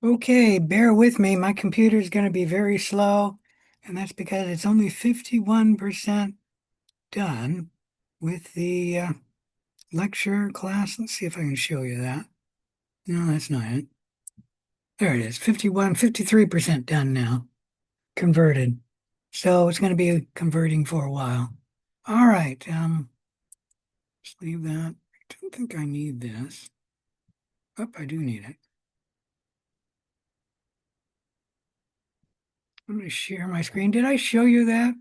Okay, bear with me. My computer is going to be very slow, and that's because it's only 51% done with the lecture class. Let's see if I can show you that. No, that's not it. There it is, 53% done now, converted. So it's going to be converting for a while. All right, let's leave that. I don't think I need this. Oh, I do need it. I'm going to share my screen. Did I show you that?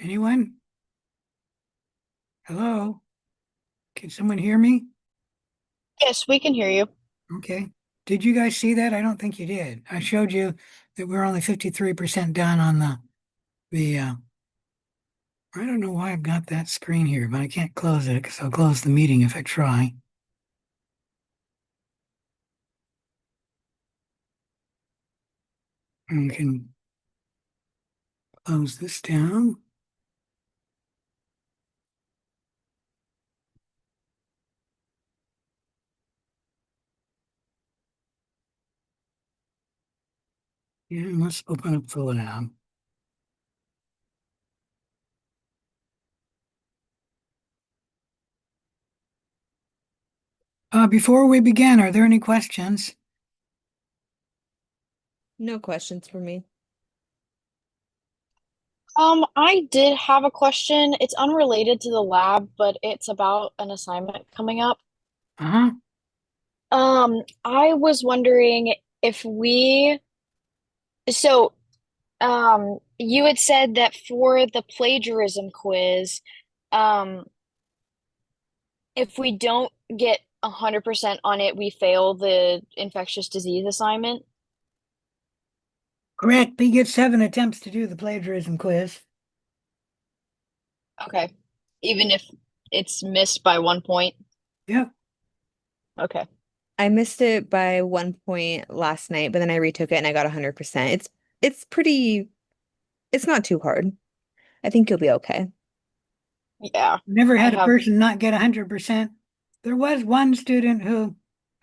Anyone? Hello? Can someone hear me? Yes, we can hear you. Okay. Did you guys see that? I don't think you did. I showed you that we're only 53% done on the I don't know why I've got that screen here, but I can't close it because I'll close the meeting if I try. And we can close this down. Yeah, and let's open up the lab. Before we begin, are there any questions? No questions for me. I did have a question. It's unrelated to the lab, but it's about an assignment coming up. Uh-huh. I was wondering if we, so, you had said that for the plagiarism quiz, um, if we don't get 100% on it, we fail the infectious disease assignment. Correct. He gets 7 attempts to do the plagiarism quiz. Okay. Even if it's missed by 1 point. Yep. Okay. I missed it by 1 point last night, but then I retook it and I got 100%. It's pretty, it's not too hard. I think you'll be okay. Yeah. Never I had a have, person not get 100%. There was one student who,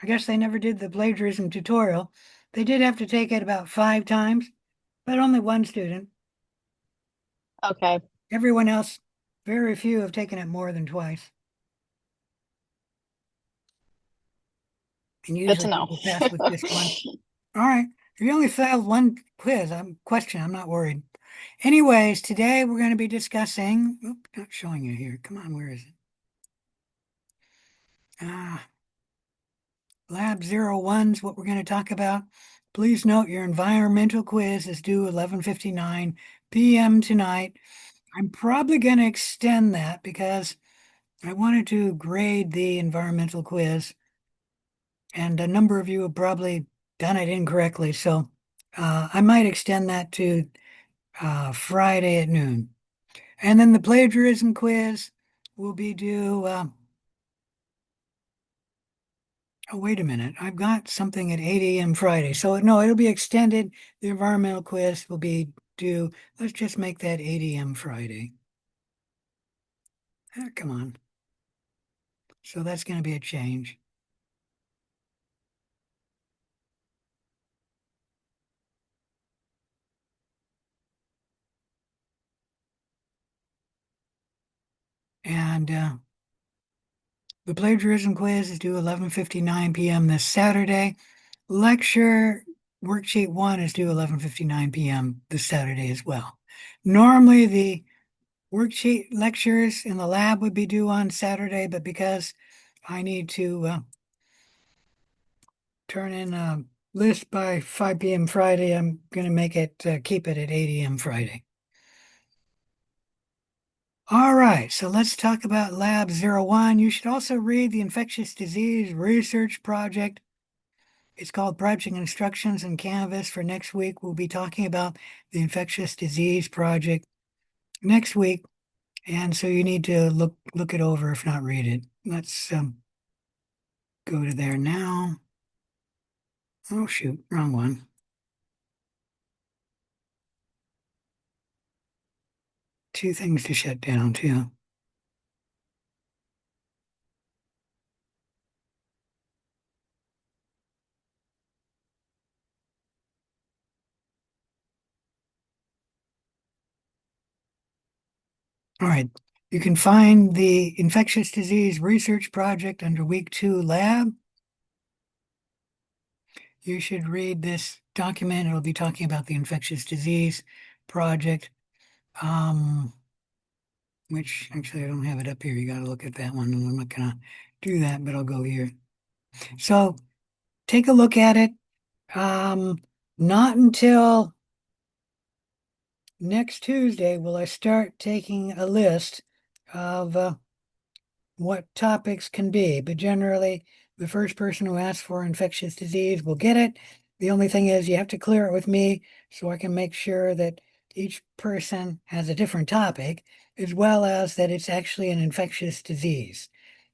I guess they never did the plagiarism tutorial. They did have to take it about 5 times, but only one student. okay. Everyone else, very few have taken it more than twice. And Good to usually know. people pass with just one. All right. If you only failed one quiz, I'm not worried. Anyways, today we're going to be discussing, not showing you here. Come on, where is it? Ah, Lab 01 is what we're going to talk about. Please note your environmental quiz is due 11:59 p.m. tonight. I'm probably going to extend that because I wanted to grade the environmental quiz, and a number of you have probably done it incorrectly. So I might extend that to Friday at noon. And then the plagiarism quiz will be due. Oh, wait a minute. I've got something at 8 a.m. Friday. So, no, it'll be extended. The environmental quiz will be due. Let's just make that 8 a.m. Friday. Come on. So that's going to be a change. And the plagiarism quiz is due 11:59 p.m. this Saturday. Lecture worksheet 1 is due 11:59 p.m. this Saturday as well. Normally, the worksheet lectures in the lab would be due on Saturday, but because I need to turn in a list by 5 p.m. Friday, I'm going to make it keep it at 8 a.m. Friday. All right, so let's talk about Lab 01. You should also read the infectious disease research project. It's called Project Instructions and Canvas for next week. We'll be talking about the infectious disease project next week. And so you need to look it over, if not read it. Let's go to there now. Oh shoot, wrong one. Two things to shut down too. All right. You can find the infectious disease research project under week 2 lab. You should read this document. It'll be talking about the infectious disease project, which actually I don't have it up here. You got to look at that one, and I'm not going to do that, but I'll go here. So take a look at it. Not until next Tuesday will I start taking a list of what topics can be, but generally the first person who asks for infectious disease will get it. The only thing is you have to clear it with me so I can make sure that each person has a different topic, as well as that it's actually an infectious disease.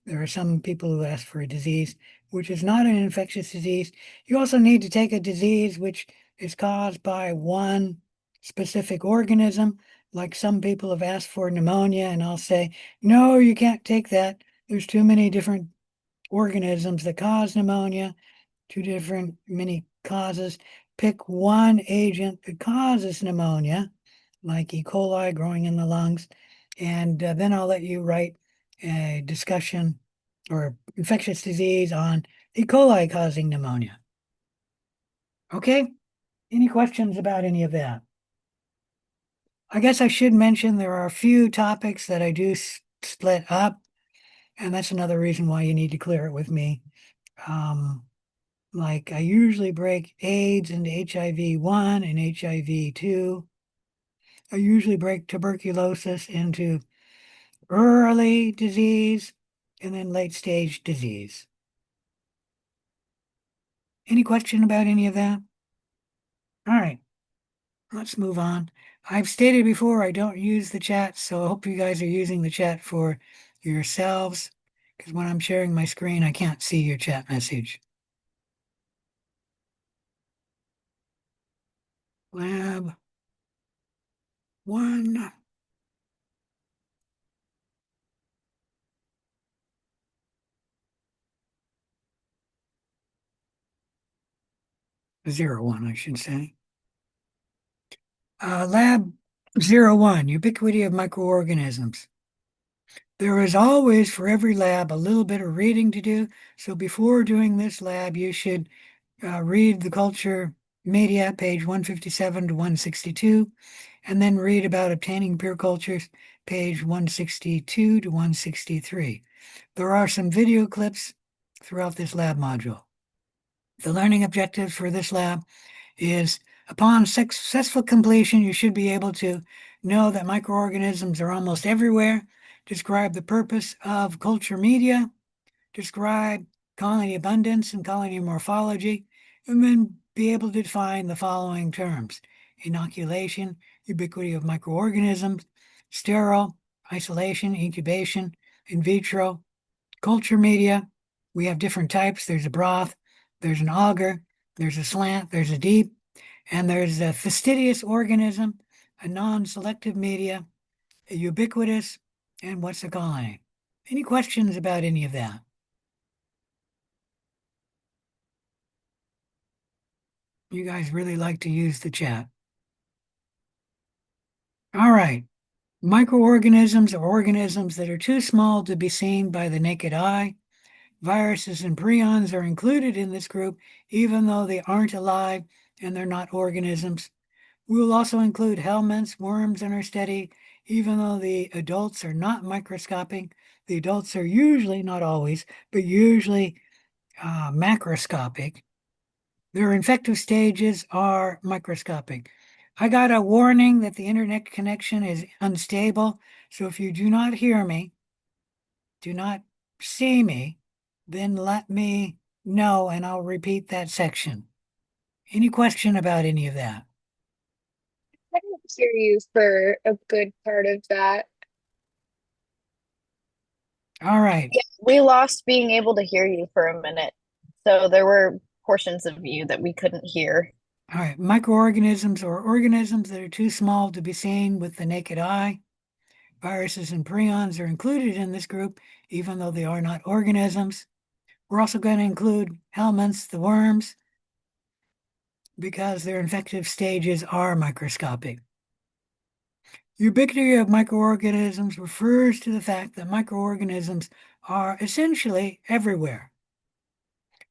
There are some people who ask for a disease which is not an infectious disease. You also need to take a disease which is caused by one specific organism. Like some people have asked for pneumonia, and I'll say, no, you can't take that. There's too many different organisms that cause pneumonia, many causes. Pick one agent that causes pneumonia, like E. coli growing in the lungs, and then I'll let you write a discussion or infectious disease on E. coli causing pneumonia. Okay? Any questions about any of that? I guess I should mention there are a few topics that I do split up, and that's another reason why you need to clear it with me. Like I usually break AIDS into HIV-1 and HIV-2. I usually break tuberculosis into early disease and then late stage disease. Any question about any of that? All right, let's move on. I've stated before I don't use the chat, so I hope you guys are using the chat for yourselves, because when I'm sharing my screen, I can't see your chat message. Lab 1. Zero one, I should say. Lab 01, ubiquity of microorganisms. There is always, for every lab, a little bit of reading to do. So before doing this lab, you should read the culture media, page 157 to 162, and then read about obtaining pure cultures, page 162 to 163. There are some video clips throughout this lab module. The learning objectives for this lab is upon successful completion, you should be able to know that microorganisms are almost everywhere, describe the purpose of culture media, describe colony abundance and colony morphology, and then be able to define the following terms: inoculation, ubiquity of microorganisms, sterile, isolation, incubation, in vitro, culture media. We have different types. There's a broth, there's an auger, there's a slant, there's a deep, and there's a fastidious organism, a non-selective media, a ubiquitous, and what's a colony. Any questions about any of that? You guys really like to use the chat. All right. Microorganisms are organisms that are too small to be seen by the naked eye. Viruses and prions are included in this group, even though they aren't alive and they're not organisms. We will also include helminths, worms in our study, even though the adults are not microscopic. The adults are usually, not always, but usually macroscopic. Their infective stages are microscopic. I got a warning that the internet connection is unstable, so if you do not hear me, do not see me, then let me know and I'll repeat that section. Any question about any of that? I didn't hear you for a good part of that. All right. Yeah, we lost being able to hear you for a minute. So there were portions of you that we couldn't hear. All right. Microorganisms are organisms that are too small to be seen with the naked eye. Viruses and prions are included in this group, even though they are not organisms. We're also going to include helminths, the worms, because their infective stages are microscopic. Ubiquity of microorganisms refers to the fact that microorganisms are essentially everywhere.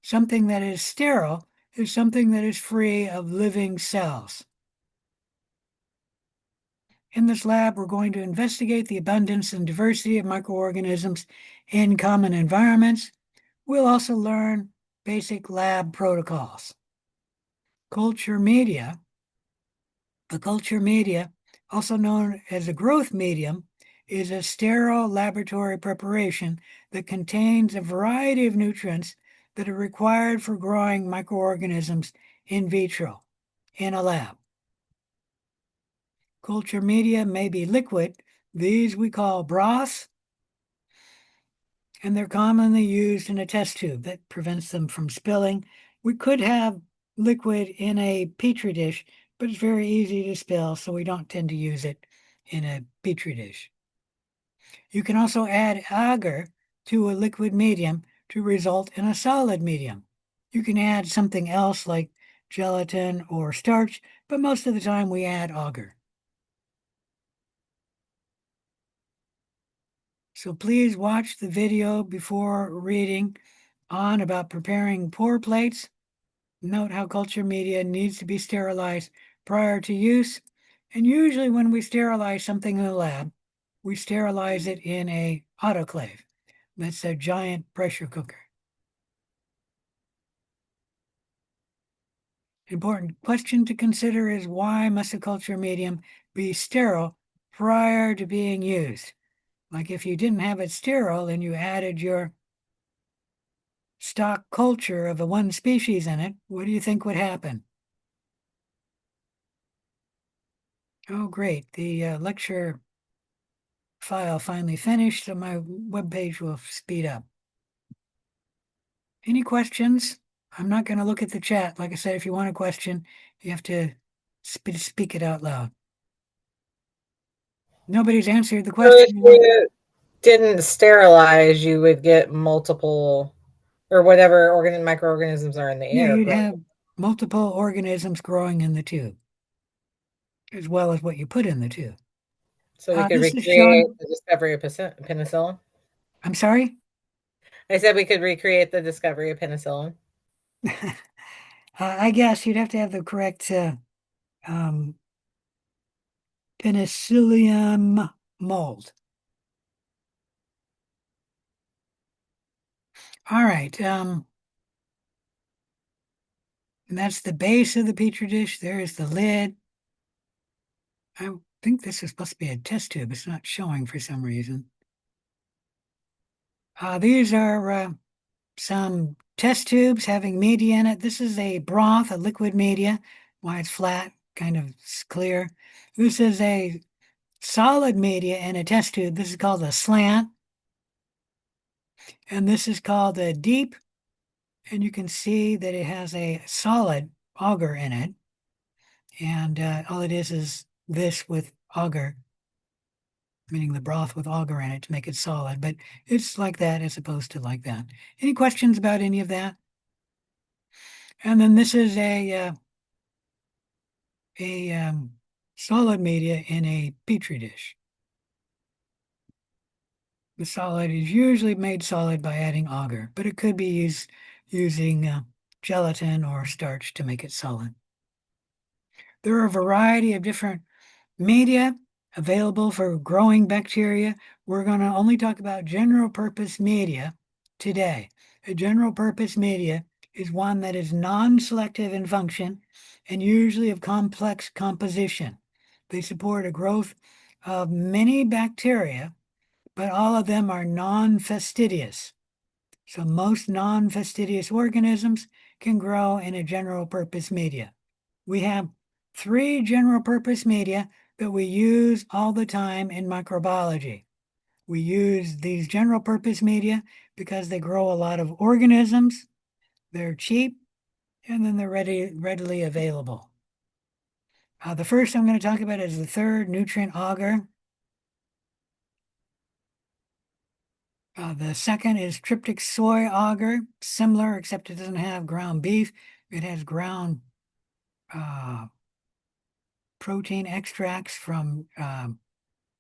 Something that is sterile is something that is free of living cells. In this lab, we're going to investigate the abundance and diversity of microorganisms in common environments. We'll also learn basic lab protocols. Culture media, a culture media, also known as a growth medium, is a sterile laboratory preparation that contains a variety of nutrients that are required for growing microorganisms in vitro in a lab. Culture media may be liquid. These we call broths, and they're commonly used in a test tube that prevents them from spilling. We could have liquid in a petri dish, but it's very easy to spill, so we don't tend to use it in a petri dish. You can also add agar to a liquid medium to result in a solid medium. You can add something else like gelatin or starch, but most of the time we add agar. So please watch the video before reading on about preparing pour plates. Note how culture media needs to be sterilized prior to use. And usually when we sterilize something in the lab, we sterilize it in a autoclave. That's a giant pressure cooker. Important question to consider is why must a culture medium be sterile prior to being used? Like if you didn't have it sterile and you added your stock culture of a one species in it, what do you think would happen? Oh, great. The lecture file finally finished, so my webpage will speed up. Any questions? I'm not going to look at the chat. Like I said, if you want a question, you have to speak it out loud. Nobody's answered the So question. if you didn't sterilize, you would get multiple or whatever microorganisms are in the Yeah, air, you'd correct? have multiple organisms growing in the tube, as well as what you put in the tube. So we could This is recreate showing, the discovery of penicillin. I'm sorry? I said we could recreate the discovery of penicillin. I guess you'd have to have the correct um, penicillium mold. All right. And that's the base of the petri dish. There is the lid. I think this is supposed to be a test tube. It's not showing for some reason. These are some test tubes having media in it. This is a broth, a liquid media. Why it's flat, kind of clear. This is a solid media in a test tube. This is called a slant. And this is called a deep. And you can see that it has a solid agar in it. And all it is this with agar, meaning the broth with agar in it to make it solid. But it's like that as opposed to like that. Any questions about any of that? And then this is a solid media in a petri dish. The solid is usually made solid by adding agar, but it could be used using gelatin or starch to make it solid. There are a variety of different media available for growing bacteria. We're going to only talk about general purpose media today. A general purpose media is one that is non-selective in function and usually of complex composition. They support a growth of many bacteria, but all of them are non-fastidious. So most non-fastidious organisms can grow in a general purpose media. We have 3 general purpose media that we use all the time in microbiology. We use these general purpose media because they grow a lot of organisms, they're cheap, and then they're readily available. The first I'm going to talk about is the third nutrient agar. The second is tryptic soy agar, similar, except it doesn't have ground beef. It has ground protein extracts from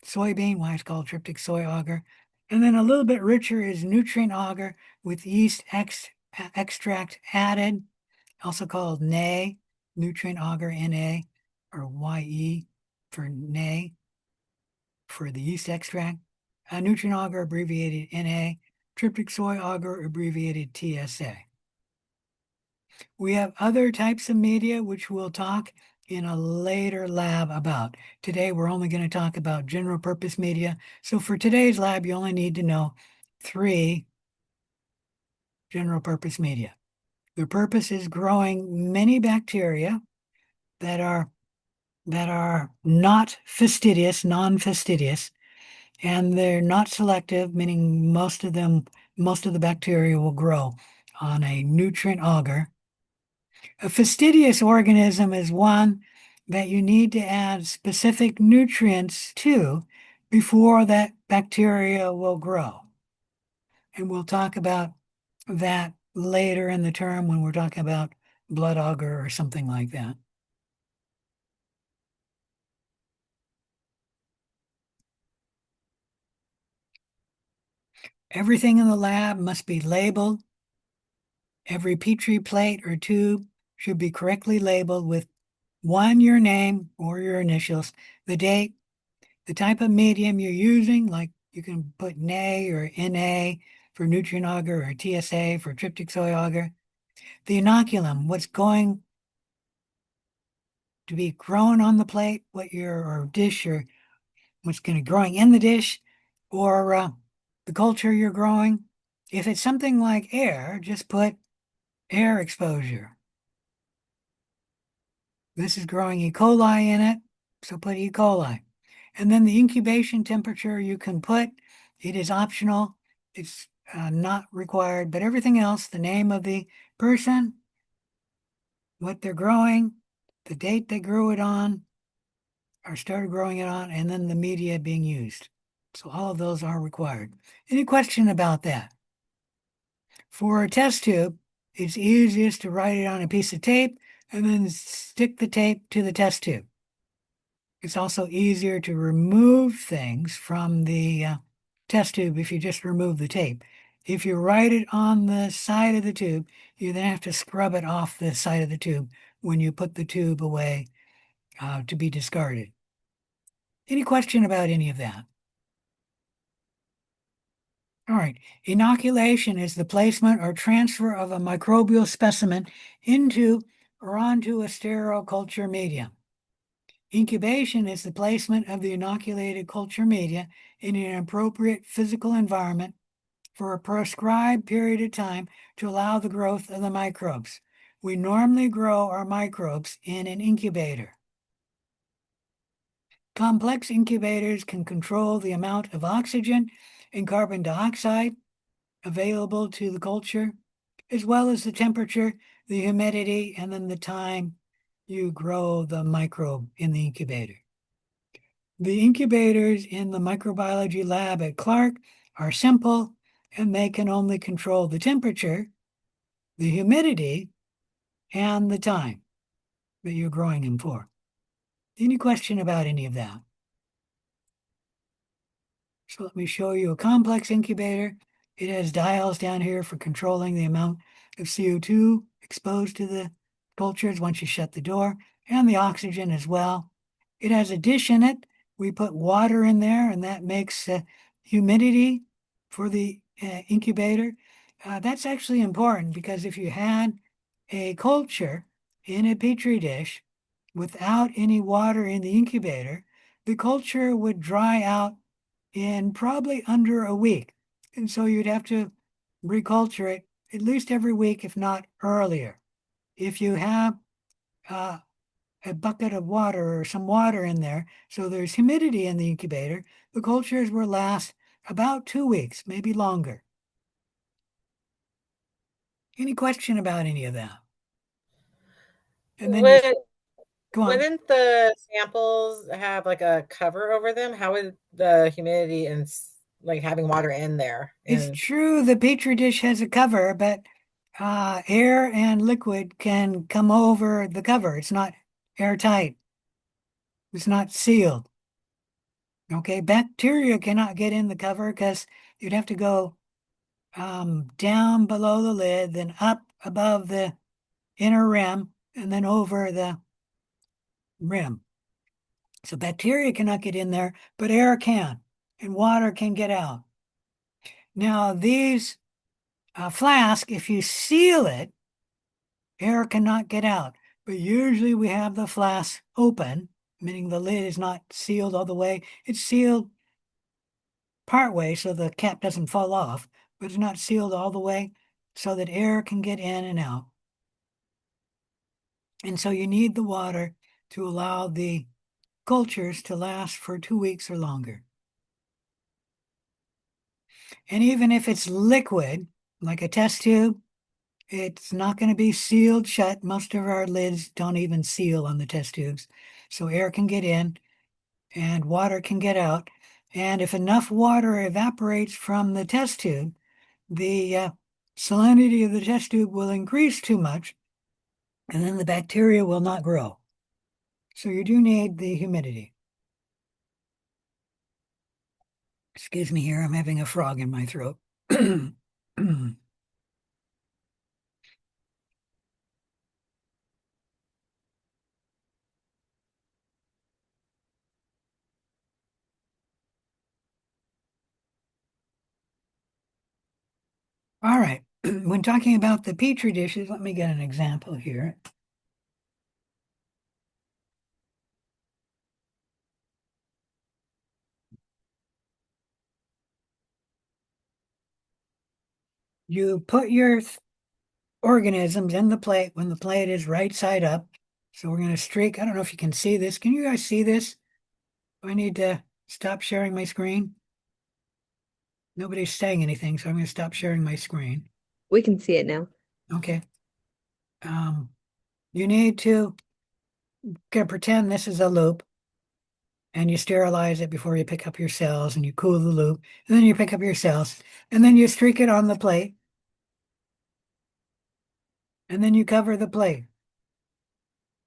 soybean, why it's called tryptic soy agar. And then a little bit richer is nutrient agar with yeast extract added, also called NA, nutrient agar NA, or YE for NA, for the yeast extract. Nutrient agar abbreviated NA, tryptic soy agar abbreviated TSA. We have other types of media which we'll talk in a later lab about. Today, we're only going to talk about general purpose media. So for today's lab, you only need to know 3 general purpose media. Their purpose is growing many bacteria that are not fastidious, non-fastidious, and they're not selective, meaning most of the bacteria will grow on a nutrient agar. A fastidious organism is one that you need to add specific nutrients to before that bacteria will grow. And we'll talk about that later in the term when we're talking about blood agar or something like that. Everything in the lab must be labeled. Every Petri plate or tube should be correctly labeled with 1, your name or your initials, the date, the type of medium you're using, like you can put NA or NA for nutrient agar or TSA for tryptic soy agar. The inoculum, what's going to be grown on the plate, or dish, or what's going to be growing in the dish, or the culture you're growing. If it's something like air, just put air exposure. This is growing E. coli in it, so put E. coli. And then the incubation temperature you can put, it is optional. It's not required, but everything else, the name of the person, what they're growing, the date they grew it on, or started growing it on, and then the media being used. So all of those are required. Any question about that? For a test tube, it's easiest to write it on a piece of tape and then stick the tape to the test tube. It's also easier to remove things from the test tube if you just remove the tape. If you write it on the side of the tube, you then have to scrub it off the side of the tube when you put the tube away to be discarded. Any question about any of that? All right. Inoculation is the placement or transfer of a microbial specimen into or onto a sterile culture medium. Incubation is the placement of the inoculated culture media in an appropriate physical environment for a prescribed period of time to allow the growth of the microbes. We normally grow our microbes in an incubator. Complex incubators can control the amount of oxygen and carbon dioxide available to the culture, as well as the temperature, the humidity, and then the time you grow the microbe in the incubator. The incubators in the microbiology lab at Clark are simple, and they can only control the temperature, the humidity, and the time that you're growing them for. Any question about any of that? So let me show you a complex incubator. It has dials down here for controlling the amount of CO2 exposed to the cultures once you shut the door, and the oxygen as well. It has a dish in it. We put water in there, and that makes humidity for the incubator. That's actually important because if you had a culture in a petri dish without any water in the incubator, the culture would dry out in probably under a week. And so you'd have to reculture it at least every week, if not earlier. If you have a bucket of water or some water in there, so there's humidity in the incubator, the cultures will last about 2 weeks, maybe longer. Any question about any of that? And then go on. Wouldn't the samples have like a cover over them? How would the humidity and like having water in there? It's true the petri dish has a cover, but air and liquid can come over the cover. It's not airtight. It's not sealed. Okay, bacteria cannot get in the cover because you'd have to go down below the lid, then up above the inner rim, and then over the rim. So bacteria cannot get in there, but air can, and water can get out. Now, these flask, if you seal it, air cannot get out. But usually we have the flask open, meaning the lid is not sealed all the way. It's sealed part way so the cap doesn't fall off, but it's not sealed all the way so that air can get in and out. And so you need the water to allow the cultures to last for 2 weeks or longer. And even if it's liquid, like a test tube, it's not going to be sealed shut. Most of our lids don't even seal on the test tubes. So air can get in and water can get out. And if enough water evaporates from the test tube, the salinity of the test tube will increase too much, and then the bacteria will not grow. So you do need the humidity. Excuse me here, I'm having a frog in my throat. All right, when talking about the Petri dishes, let me get an example here. You put your organisms in the plate when the plate is right side up. So we're going to streak. I don't know if you can see this. Can you guys see this? Do I need to stop sharing my screen? Nobody's saying anything, so I'm going to stop sharing my screen. We can see it now. Okay. You need to pretend this is a loop, and you sterilize it before you pick up your cells, and you cool the loop, and then you pick up your cells, and then you streak it on the plate, and then you cover the plate.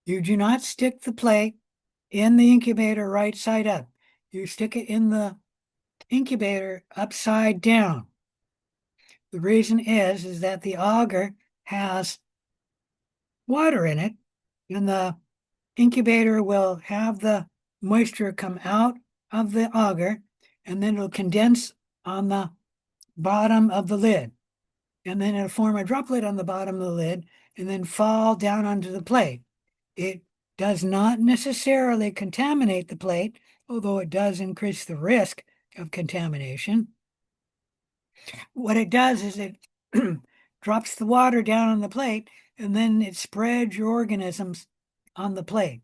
You do not stick the plate in the incubator right side up. You stick it in the incubator upside down. The reason is that the agar has water in it, and the incubator will have the moisture come out of the agar, and then it'll condense on the bottom of the lid. And then it'll form a droplet on the bottom of the lid and then fall down onto the plate. It does not necessarily contaminate the plate, although it does increase the risk of contamination. What it does is it drops the water down on the plate, and then it spreads your organisms on the plate,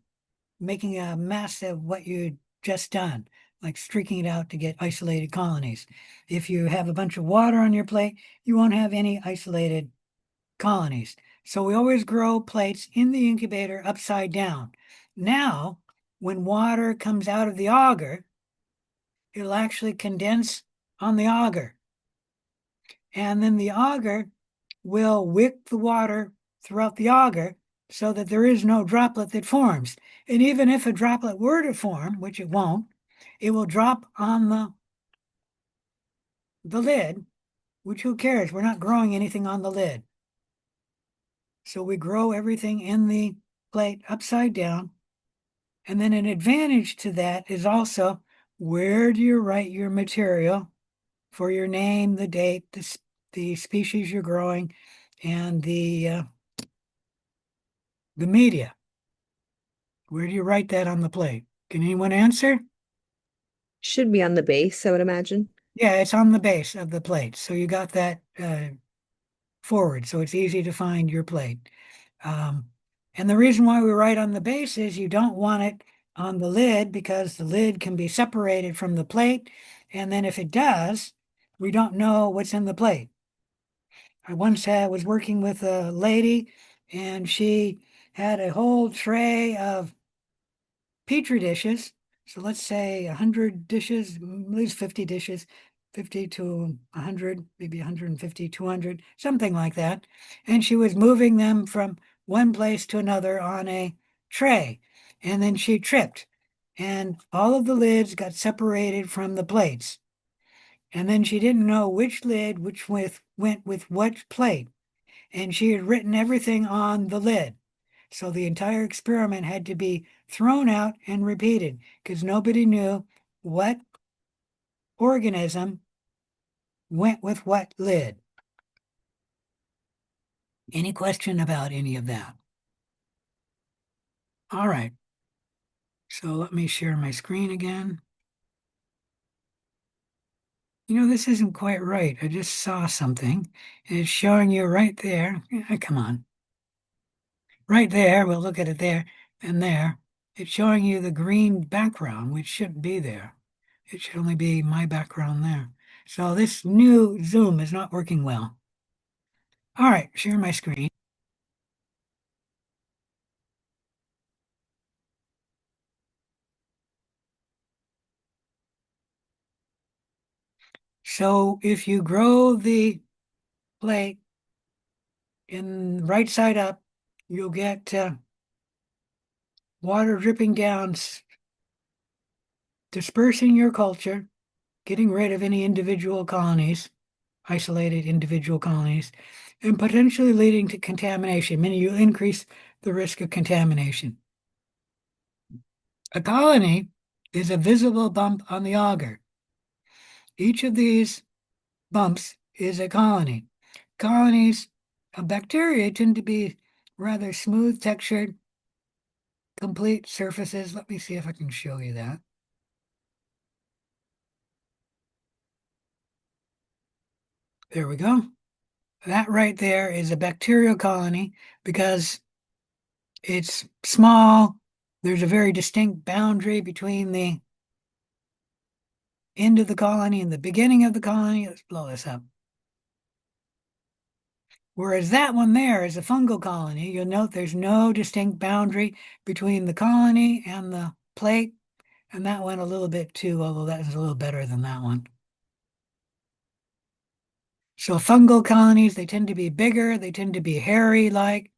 making a mess of what you just done, like streaking it out to get isolated colonies. If you have a bunch of water on your plate, you won't have any isolated colonies. So we always grow plates in the incubator upside down. Now, when water comes out of the agar, it'll actually condense on the agar. And then the agar will wick the water throughout the agar so that there is no droplet that forms. And even if a droplet were to form, which it won't, it will drop on the lid, which who cares? We're not growing anything on the lid. So we grow everything in the plate upside down. And then an advantage to that is also, where do you write your material for your name, the date, the species you're growing, and the media? Where do you write that on the plate? Can anyone answer? Should be on the base, I would imagine. Yeah, it's on the base of the plate. So you got that forward, so it's easy to find your plate. And the reason why we write on the base is you don't want it on the lid because the lid can be separated from the plate. And then if it does, we don't know what's in the plate. I once was working with a lady, and she had a whole tray of Petri dishes. So let's say 100 dishes, at least 50 dishes, 50 to 100, maybe 150, 200, something like that. And she was moving them from one place to another on a tray. And then she tripped and all of the lids got separated from the plates. And then she didn't know which lid went with what plate. And she had written everything on the lid. So the entire experiment had to be thrown out and repeated because nobody knew what organism went with what lid. Any question about any of that? All right. So let me share my screen again. You know, this isn't quite right. I just saw something. It's showing you right there. Come on. Right there, we'll look at it there and there. It's showing you the green background, which shouldn't be there. It should only be my background there. So this new Zoom is not working well. All right, share my screen. So if you grow the plate in right side up, you'll get water dripping down, dispersing your culture, getting rid of any individual colonies, isolated individual colonies, and potentially leading to contamination, meaning you increase the risk of contamination. A colony is a visible bump on the agar. Each of these bumps is a colony. Colonies of bacteria tend to be rather smooth textured, complete surfaces. Let me see if I can show you that. There we go. That right there is a bacterial colony because it's small. There's a very distinct boundary between the end of the colony and the beginning of the colony. Let's blow this up. Whereas that one there is a fungal colony. You'll note there's no distinct boundary between the colony and the plate. And that one a little bit too, although that is a little better than that one. So fungal colonies, they tend to be bigger. They tend to be hairy-like.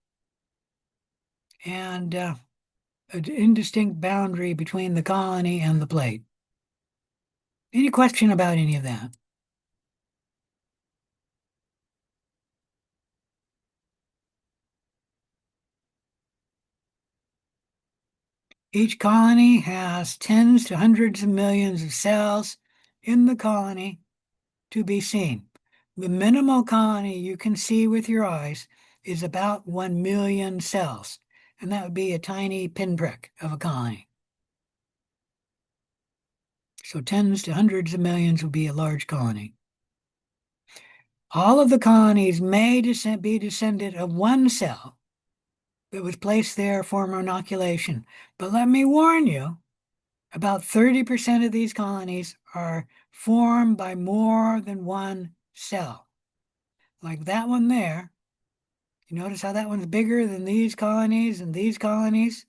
And an indistinct boundary between the colony and the plate. Any question about any of that? Each colony has tens to hundreds of millions of cells in the colony to be seen. The minimal colony you can see with your eyes is about 1 million cells, and that would be a tiny pinprick of a colony. So tens to hundreds of millions would be a large colony. All of the colonies may be descended of one cell that was placed there for inoculation. But let me warn you, about 30% of these colonies are formed by more than one cell. Like that one there. You notice how that one's bigger than these colonies and these colonies?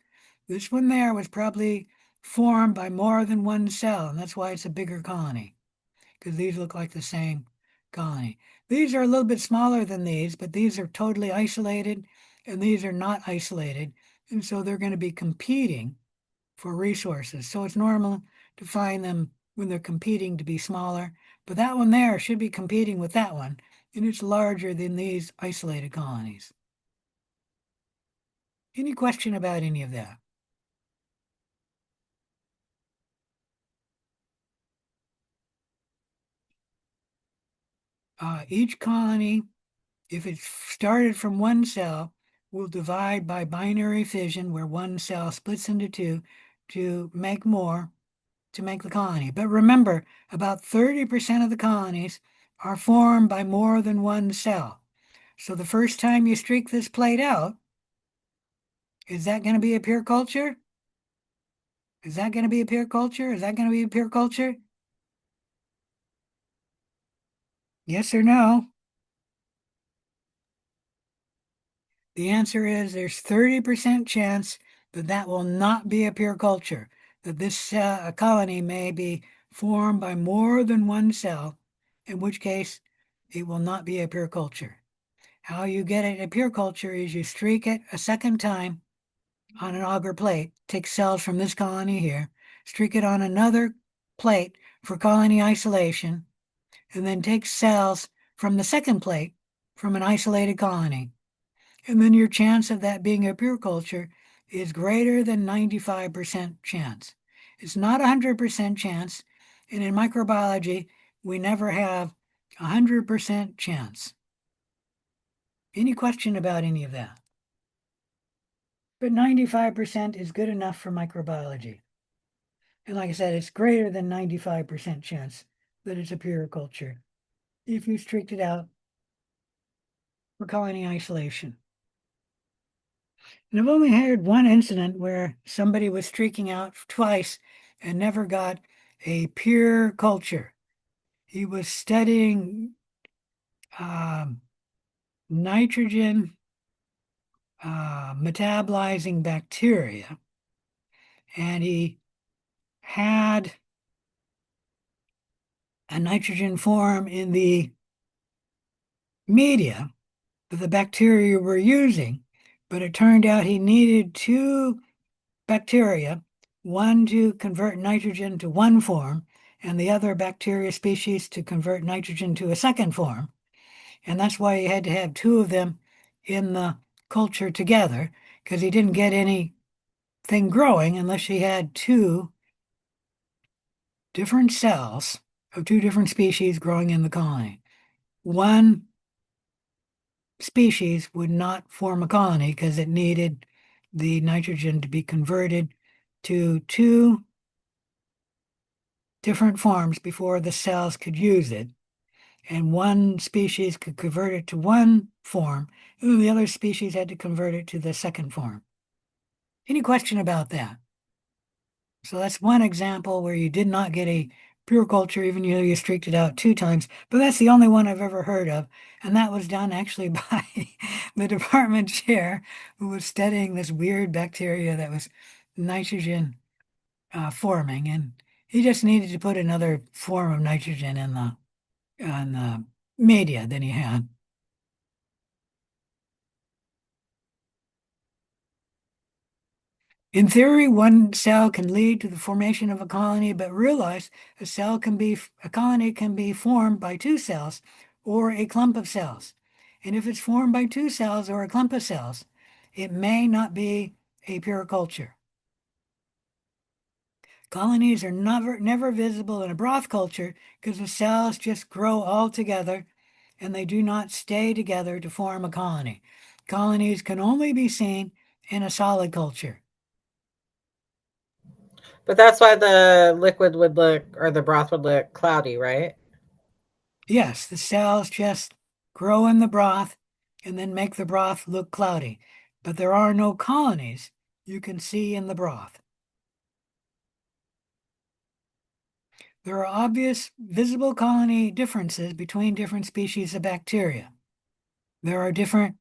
This one there was probably formed by more than one cell, and that's why it's a bigger colony, because these look like the same colony. These are a little bit smaller than these, but these are totally isolated, and these are not isolated, and so they're going to be competing for resources. So it's normal to find them when they're competing to be smaller, but that one there should be competing with that one, and it's larger than these isolated colonies. Any question about any of that? Each colony, if it's started from one cell, will divide by binary fission, where one cell splits into two to make more, to make the colony. But remember, about 30% of the colonies are formed by more than one cell. So the first time you streak this plate out, is that going to be a pure culture? Is that going to be a pure culture? Is that going to be a pure culture? Yes or no? The answer is there's 30% chance that that will not be a pure culture, that this colony may be formed by more than one cell, in which case it will not be a pure culture. How you get it a pure culture is you streak it a second time on an agar plate, take cells from this colony here, streak it on another plate for colony isolation, and then take cells from the second plate from an isolated colony. And then your chance of that being a pure culture is greater than 95% chance. It's not 100% chance. And in microbiology, we never have 100% chance. Any question about any of that? But 95% is good enough for microbiology. And like I said, it's greater than 95% chance that it's a pure culture if you strict it out for colony isolation. And I've only heard one incident where somebody was streaking out twice and never got a pure culture. He was studying nitrogen metabolizing bacteria, and he had a nitrogen form in the media that the bacteria were using, but it turned out he needed two bacteria, one to convert nitrogen to one form, and the other bacteria species to convert nitrogen to a second form. And that's why he had to have two of them in the culture together, because he didn't get anything growing unless he had two different cells of two different species growing in the colony. One species would not form a colony because it needed the nitrogen to be converted to two different forms before the cells could use it. And one species could convert it to one form, and the other species had to convert it to the second form. Any question about that? So that's one example where you did not get a pure culture, even though you streaked it out 2 times, but that's the only one I've ever heard of. And that was done actually by the department chair who was studying this weird bacteria that was nitrogen forming. And he just needed to put another form of nitrogen in the media than he had. In theory, one cell can lead to the formation of a colony, but realize a colony can be formed by two cells or a clump of cells. And if it's formed by two cells or a clump of cells, it may not be a pure culture. Colonies are never visible in a broth culture because the cells just grow all together and they do not stay together to form a colony. Colonies can only be seen in a solid culture. But that's why the liquid would look, or the broth would look cloudy, right? Yes, the cells just grow in the broth and then make the broth look cloudy. But there are no colonies you can see in the broth. There are obvious visible colony differences between different species of bacteria. There are different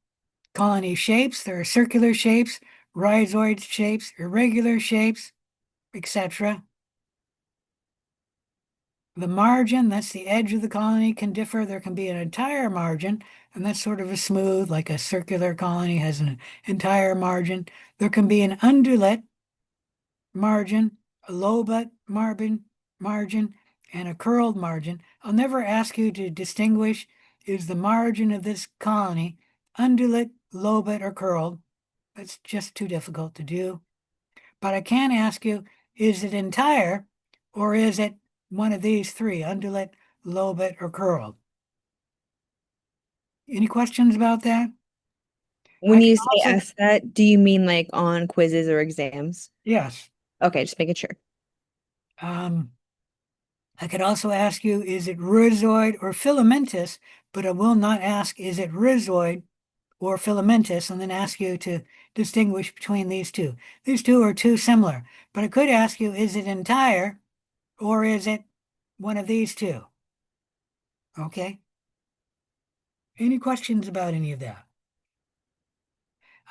colony shapes. There are circular shapes, rhizoid shapes, irregular shapes, etc. The margin, that's the edge of the colony, can differ. There can be an entire margin, and that's sort of a smooth, like a circular colony has an entire margin. There can be an undulate margin, a lobate margin, and a curled margin. I'll never ask you to distinguish, is the margin of this colony undulate, lobate, or curled? That's just too difficult to do. But I can ask you, is it entire, or is it one of these three, undulate, lobate, or curled? Any questions about that? When I you can say also- ask that, do you mean like on quizzes or exams? Yes. Okay, just making sure. I could also ask you, is it rhizoid or filamentous? But I will not ask, is it rhizoid or filamentous, and then ask you to distinguish between these two. These two are too similar. But I could ask you, is it entire or is it one of these two? Okay. Any questions about any of that?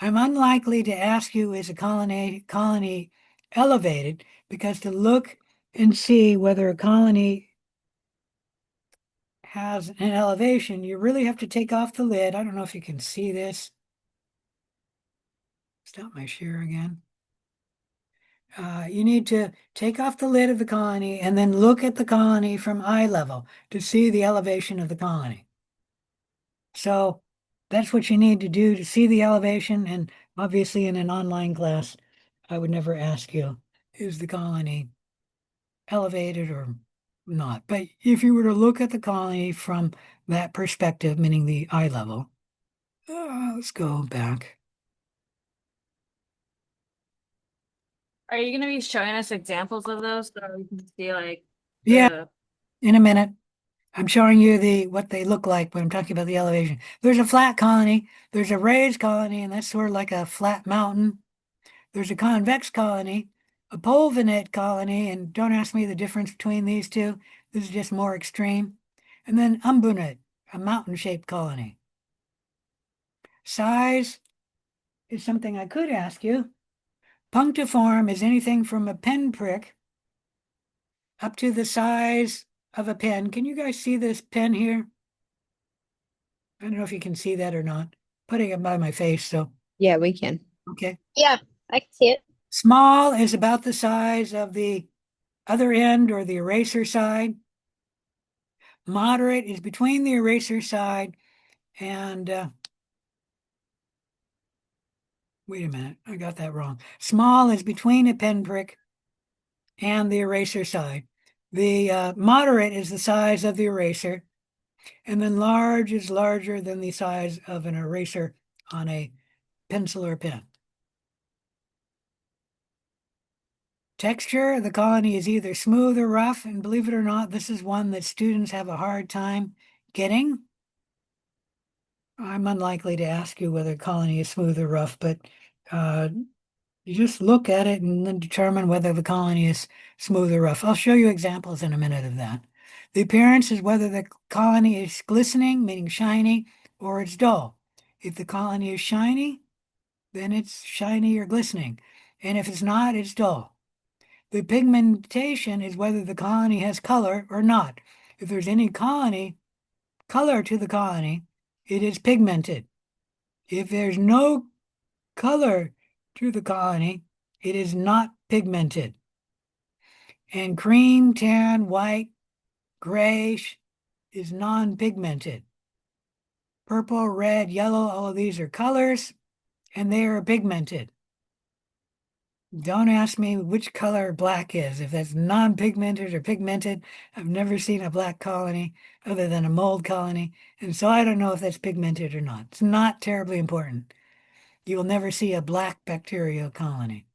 I'm unlikely to ask you, is a colony elevated, because to look and see whether a colony has an elevation, you really have to take off the lid. I don't know if you can see this. Stop my share again. You need to take off the lid of the colony and then look at the colony from eye level to see the elevation of the colony. So that's what you need to do to see the elevation. And obviously, in an online class, I would never ask you, is the colony elevated or not? But if you were to look at the colony from that perspective, meaning the eye level, let's go back. Are you gonna be showing us examples of those so we can see like Yeah, the in a minute. I'm showing you what they look like when I'm talking about the elevation. There's a flat colony, there's a raised colony, and that's sort of like a flat mountain. There's a convex colony, a pulvinate colony, and don't ask me the difference between these two. This is just more extreme. And then umbunate, a mountain-shaped colony. Size is something I could ask you. Punctiform is anything from a pinprick up to the size of a pen. Can you guys see this pen here? I don't know if you can see that or not. Putting it by my face, so Yeah, we can. okay. Yeah, I can see it. Small is about the size of the other end or the eraser side. Moderate is between the eraser side and wait a minute, I got that wrong. Small is between a pinprick and the eraser side. The moderate is the size of the eraser, and then large is larger than the size of an eraser on a pencil or pen. Texture of the colony is either smooth or rough, and believe it or not, this is one that students have a hard time getting. I'm unlikely to ask you whether a colony is smooth or rough, but you just look at it and then determine whether the colony is smooth or rough. I'll show you examples in a minute of that. The appearance is whether the colony is glistening, meaning shiny, or it's dull. If the colony is shiny, then it's shiny or glistening. And if it's not, it's dull. The pigmentation is whether the colony has color or not. If there's any color to the colony, it is pigmented. If there's no color to the colony, it is not pigmented. And cream, tan, white, grayish is non-pigmented. Purple, red, yellow, all of these are colors, and they are pigmented. Don't ask me which color black is. If that's non-pigmented or pigmented, I've never seen a black colony other than a mold colony, and so I don't know if that's pigmented or not. It's not terribly important. You will never see a black bacterial colony.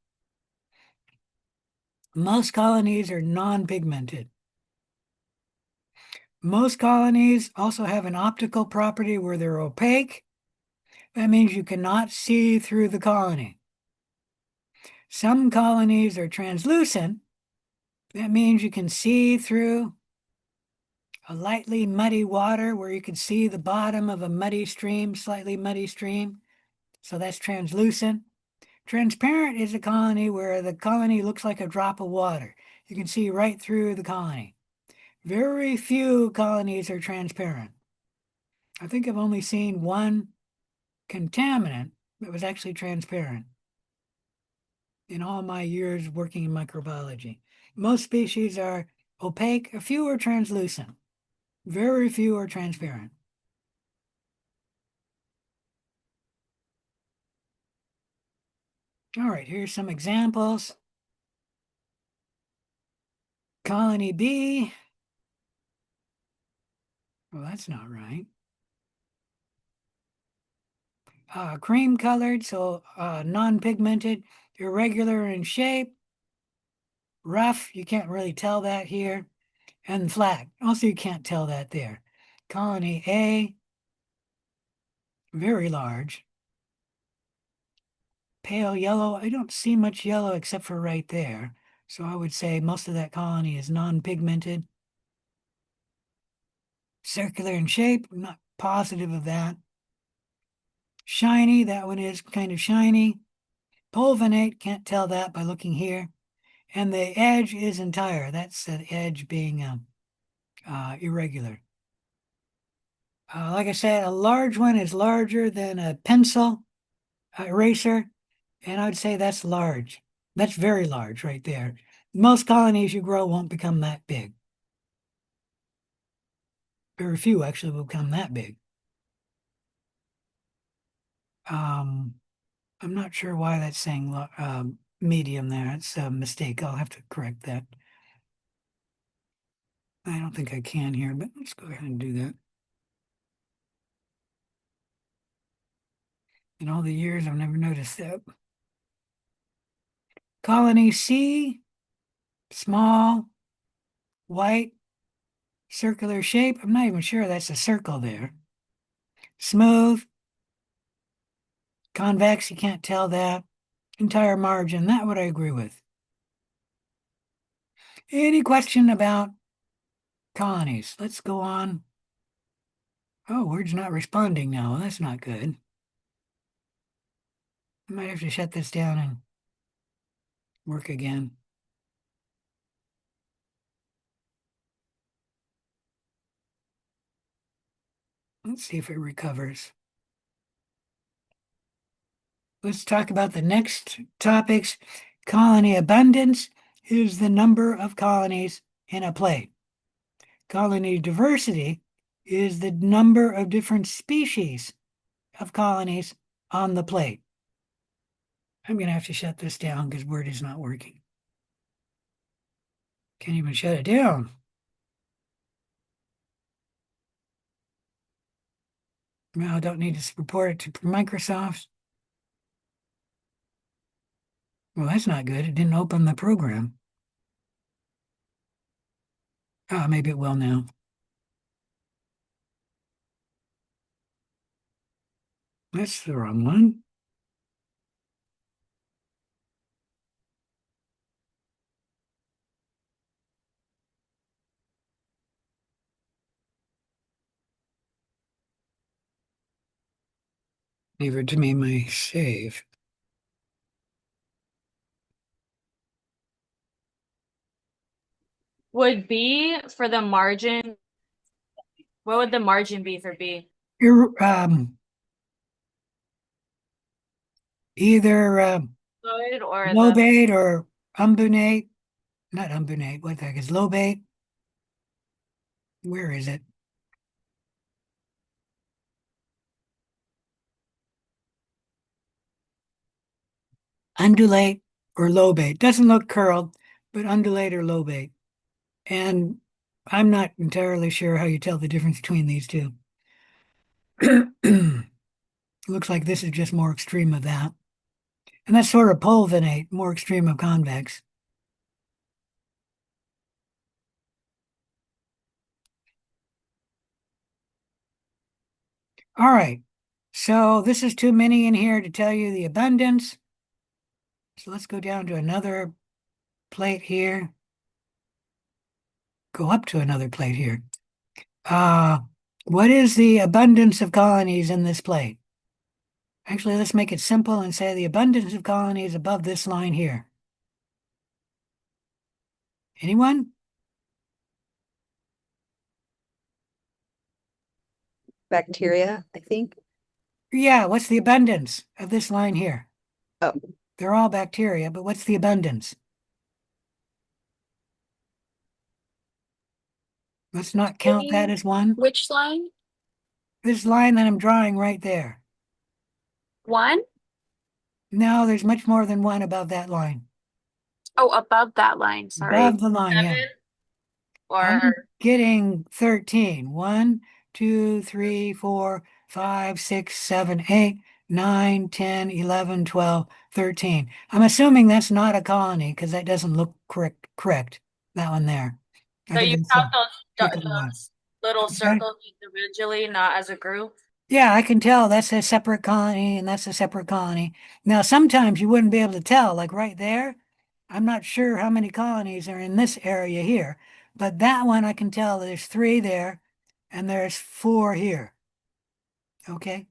Most colonies are non-pigmented. Most colonies also have an optical property where they're opaque. That means you cannot see through the colony. Some colonies are translucent. That means you can see through a lightly muddy water where you can see the bottom of a muddy stream, slightly muddy stream. So that's translucent. Transparent is a colony where the colony looks like a drop of water. You can see right through the colony. Very few colonies are transparent. I think I've only seen one contaminant that was actually transparent in all my years working in microbiology. Most species are opaque, a few are translucent. Very few are transparent. All right, here's some examples. Colony B. Well, that's not right. Cream colored, so non-pigmented, irregular in shape, rough, you can't really tell that here, and flat, also you can't tell that there. Colony A, very large. Pale yellow, I don't see much yellow except for right there, so I would say most of that colony is non-pigmented. Circular in shape, I'm not positive of that. Shiny, that one is kind of shiny. Pulvinate, can't tell that by looking here. And the edge is entire. That's the edge being irregular. Like I said, a large one is larger than a pencil eraser, and I'd say that's large. That's very large right there. Most colonies you grow won't become that big. Very few actually will become that big. I'm not sure why that's saying medium there. It's a mistake. I'll have to correct that. I don't think I can here, but let's go ahead and do that. In all the years, I've never noticed that. Colony C, small, white, circular shape. I'm not even sure that's a circle there. Smooth, convex, you can't tell that. Entire margin, that would I agree with. Any question about colonies? Let's go on. Oh, Word's not responding now. That's not good. I might have to shut this down and work again. Let's see if it recovers. Let's talk about the next topics. Colony abundance is the number of colonies in a plate. Colony diversity is the number of different species of colonies on the plate. I'm going to have to shut this down because Word is not working. Can't even shut it down. Now I don't need to report it to Microsoft. Well, that's not good. It didn't open the program. Maybe it will now. That's the wrong one. Leave it to me, my save. Would B for the margin, what would the margin be for B? You're, either Fluid or the, lobate or umbunate. Not umbunate. What the heck is lobate? Where is it? Undulate or lobate. Doesn't look curled, but undulate or lobate. And I'm not entirely sure how you tell the difference between these two. Looks like this is just more extreme of that. And that's sort of pulvinate, more extreme of convex. All right. So this is too many in here to tell you the abundance. So let's go down to another plate here. Go up to another plate here. What is the abundance of colonies in this plate? Actually, let's make it simple and say the abundance of colonies above this line here. Anyone? Bacteria, I think. Yeah, what's the abundance of this line here? Oh. They're all bacteria, but what's the abundance? Let's not count that as one. Which line? This line that I'm drawing right there. 1? No, there's much more than one above that line. Oh, above that line. Sorry. Above the line, yeah. 7 I'm or getting 13. 1, 2, 3, 4, 5, 6, 7, 8, 9, 10, 11, 12, 13. I'm assuming that's not a colony because that doesn't look correct. That one there. I so think you it's count tricky one. those little Okay. circles individually, not as a group? Yeah, I can tell that's a separate colony and that's a separate colony. Now, sometimes you wouldn't be able to tell, like right there. I'm not sure how many colonies are in this area here, but that one I can tell there's 3 there and there's 4 here. Okay.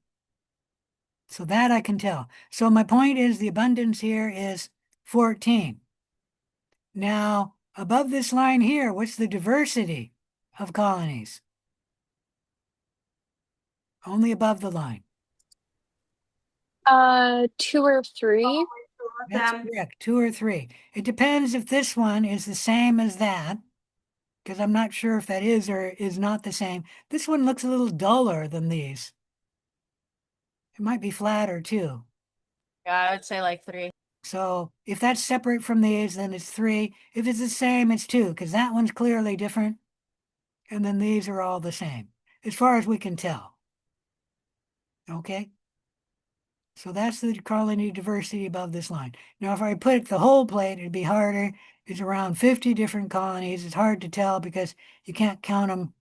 So that I can tell. So my point is the abundance here is 14. Now, above this line here, what's the diversity of colonies? Only above the line. 2 or 3. That's them. correct, 2 or 3. It depends if this one is the same as that, because I'm not sure if that is or is not the same. This one looks a little duller than these. It might be flatter too. Yeah, I would say like 3. So if that's separate from these, then it's 3. If it's the same, it's 2, because that one's clearly different. And then these are all the same, as far as we can tell. Okay? So that's the colony diversity above this line. Now, if I put the whole plate, it'd be harder. It's around 50 different colonies. It's hard to tell because you can't count them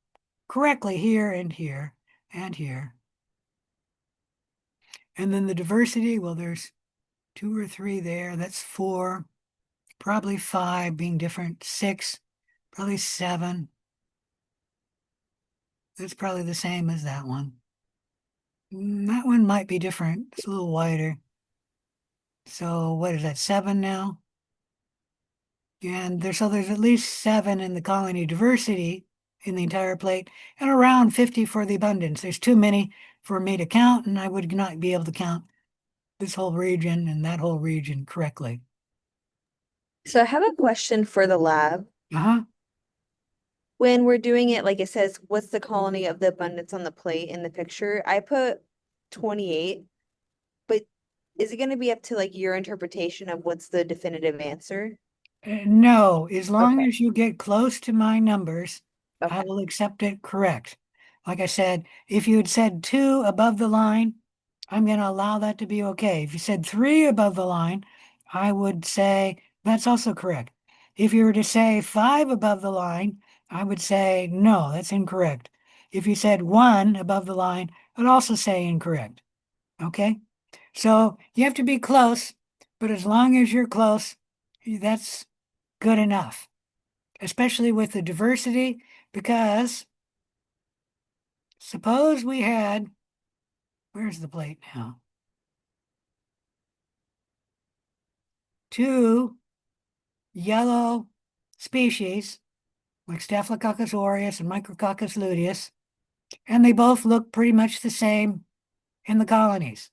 correctly here and here and here. And then the diversity, well, there's 2 or 3 there. That's 4, probably 5 being different, 6, probably 7. That's probably the same as that one. That one might be different. It's a little wider. So what is that, 7 now? And there's at least 7 in the colony diversity in the entire plate and around 50 for the abundance. There's too many for me to count, and I would not be able to count this whole region and that whole region correctly. So I have a question for the lab. Uh-huh. When we're doing it, like it says, what's the colony of the abundance on the plate in the picture? I put 28, but is it going to be up to like your interpretation of what's the definitive answer? No, as long Okay. as you get close to my numbers, I Okay. will accept it correct. Like I said, if you had said 2 above the line, I'm going to allow that to be okay. If you said 3 above the line, I would say that's also correct. If you were to say 5 above the line, I would say no, that's incorrect. If you said 1 above the line, I'd also say incorrect. Okay? So you have to be close, but as long as you're close, that's good enough, especially with the diversity, because suppose we had, where's the plate now? 2 yellow species like Staphylococcus aureus and Micrococcus luteus, and they both look pretty much the same in the colonies.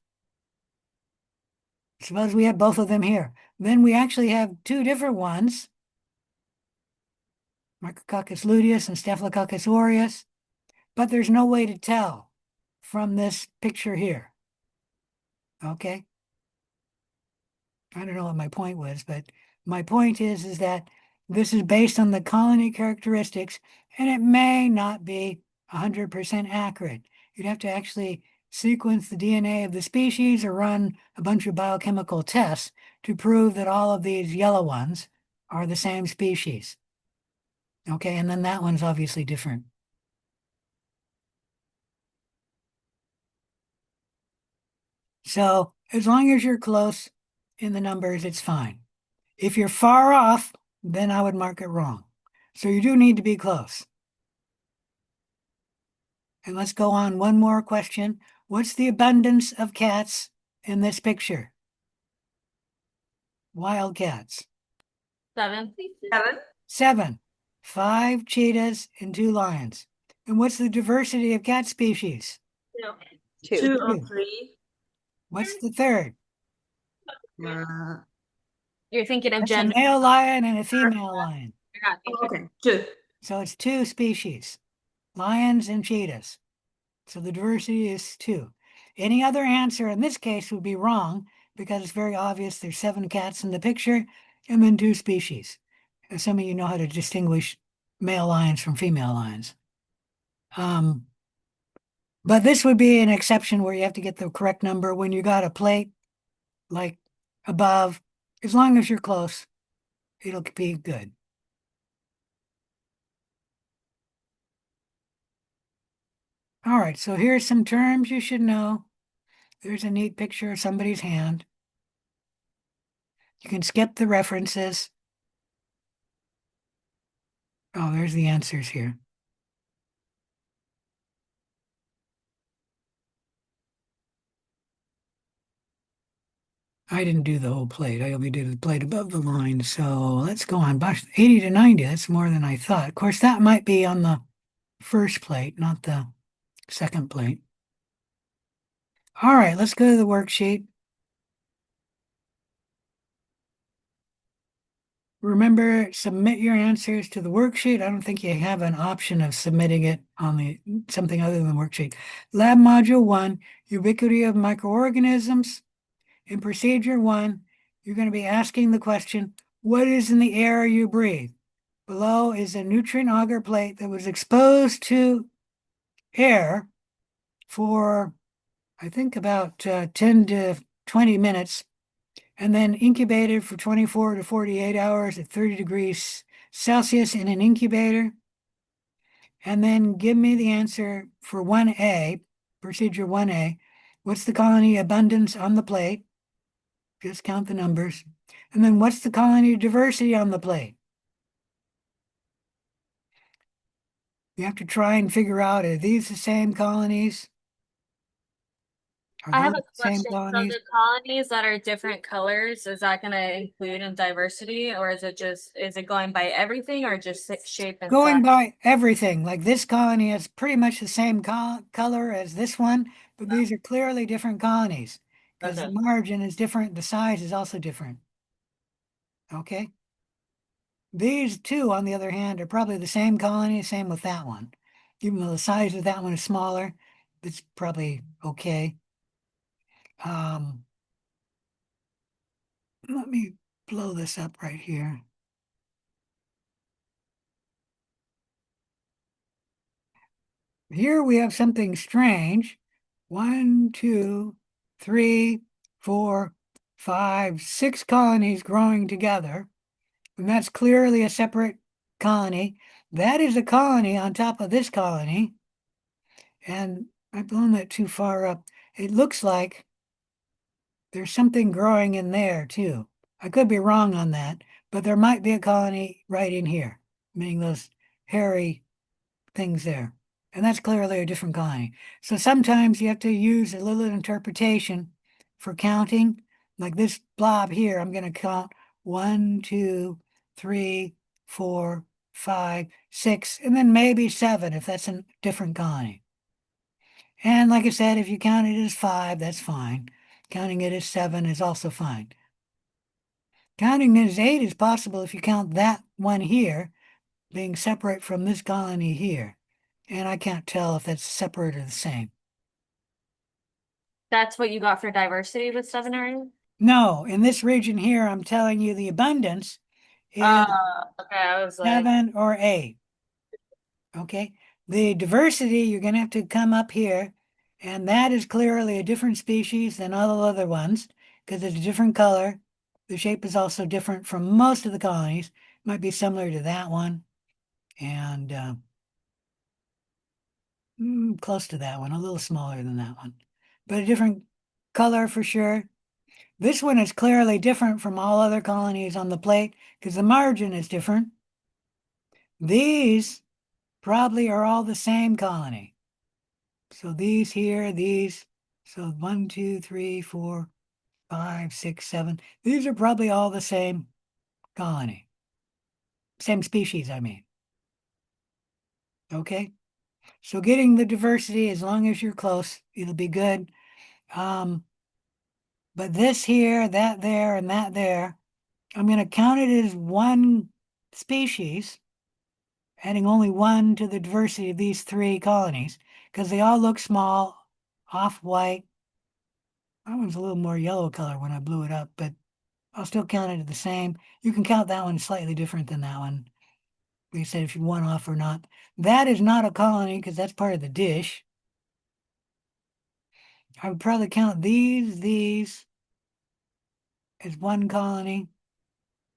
Suppose we had both of them here. Then we actually have 2 different ones, Micrococcus luteus and Staphylococcus aureus, but there's no way to tell from this picture here. Okay? I don't know what my point was, but my point is that this is based on the colony characteristics, and it may not be 100% accurate. You'd have to actually sequence the DNA of the species or run a bunch of biochemical tests to prove that all of these yellow ones are the same species. Okay, and then that one's obviously different. So as long as you're close in the numbers, it's fine. If you're far off, then I would mark it wrong. So you do need to be close. And let's go on one more question. What's the abundance of cats in this picture? Wild cats. 7. 7. 7. 5 cheetahs and 2 lions. And what's the diversity of cat species? 2. 2 or Two. 3. What's the third? You're thinking of That's a gender. male lion and a female lion. Okay, 2. So it's 2 species, lions and cheetahs. So the diversity is 2. Any other answer in this case would be wrong because it's very obvious there's 7 cats in the picture and then 2 species. Assuming you know how to distinguish male lions from female lions. But this would be an exception where you have to get the correct number when you got a plate like above. As long as you're close, it'll be good. All right, so here's some terms you should know. There's a neat picture of somebody's hand. You can skip the references. Oh, there's the answers here. I didn't do the whole plate. I only did the plate above the line. So let's go on. Gosh, 80 to 90, that's more than I thought. Of course, that might be on the first plate, not the second plate. All right, let's go to the worksheet. remember, submit your answers to the worksheet. I don't think you have an option of submitting it on the something other than the worksheet. Lab Module 1, Ubiquity of Microorganisms. In Procedure 1, you're going to be asking the question, what is in the air you breathe? Below is a nutrient auger plate that was exposed to air for, I think, about 10 to 20 minutes, and then incubated for 24 to 48 hours at 30 degrees Celsius in an incubator. And then give me the answer for 1A, Procedure 1A. What's the colony abundance on the plate? Just count the numbers. And then what's the colony diversity on the plate? You have to try and figure out, are these the same colonies? Are I have those a the same question. So colonies? the colonies that are different colors, is that gonna include in diversity, or is it going by everything or just shape and Going size? by everything, like this colony is pretty much the same color as this one, but these are clearly different colonies because the Okay. margin is different, the size is also different. Okay? These two, on the other hand, are probably the same colony, same with that one. Even though the size of that one is smaller, it's probably okay. Let me blow this up right here. Here we have something strange. 1, 2, 3, 4, 5, 6 colonies growing together. And that's clearly a separate colony. That is a colony on top of this colony. And I've blown that too far up. It looks like there's something growing in there too. I could be wrong on that, but there might be a colony right in here, meaning those hairy things there. And that's clearly a different colony. So sometimes you have to use a little interpretation for counting. Like this blob here, I'm going to count 1, 2, 3, 4, 5, 6, and then maybe 7 if that's a different colony. And like I said, if you count it as 5, that's fine. Counting it as 7 is also fine. Counting it as 8 is possible if you count that one here being separate from this colony here. And I can't tell if that's separate or the same. That's what you got for diversity with 7 or 8? No, in this region here, I'm telling you the abundance is Okay, I was like, 7 or 8. Okay. The diversity, you're going to have to come up here, and that is clearly a different species than all the other ones because it's a different color. The shape is also different from most of the colonies. Might be similar to that one and close to that one, a little smaller than that one, but a different color for sure. This one is clearly different from all other colonies on the plate because the margin is different. These probably are all the same colony. So these here, these, so 1, 2, 3, 4, 5, 6, 7. These are probably all the same colony. Same species, I mean. Okay? So getting the diversity, as long as you're close, it'll be good. But this here, that there, and that there, I'm going to count it as one species, adding only 1 to the diversity of these 3 colonies, because they all look small, off-white. That one's a little more yellow color when I blew it up, but I'll still count it the same. You can count that one slightly different than that one. Like I said, if you want off or not. That is not a colony because that's part of the dish. I would probably count these as one colony.